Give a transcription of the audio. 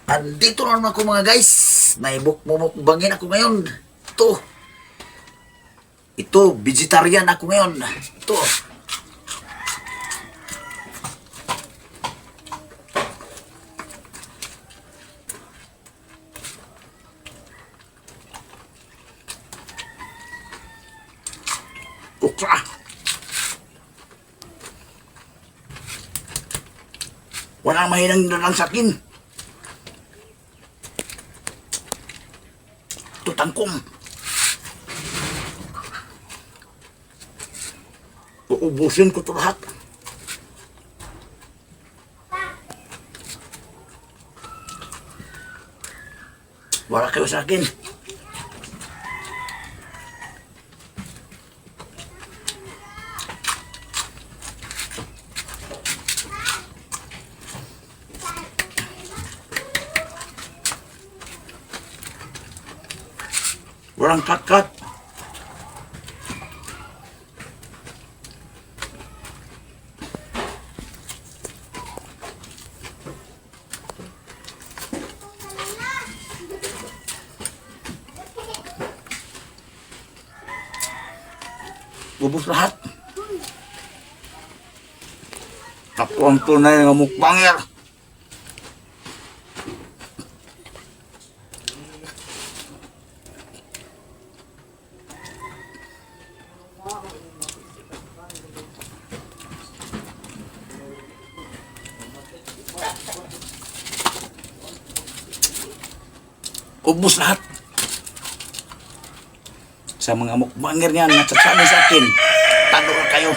Andito na naman ako mga guys. May mukbangin ako ngayon. Ito. Ito, vegetarian ako ngayon. Ito. Ukra. Walang mahinang nalang sa akin. Ito tangkong. Uubusin ko ito lahat. Wala kayo sa akin. Walang kat-kat. Ubus lahat. Ako ang tunay ng mukbanger. Ubus lahat. Sa mga mukbanger niyan, nasasabi sa akin, talo kayo.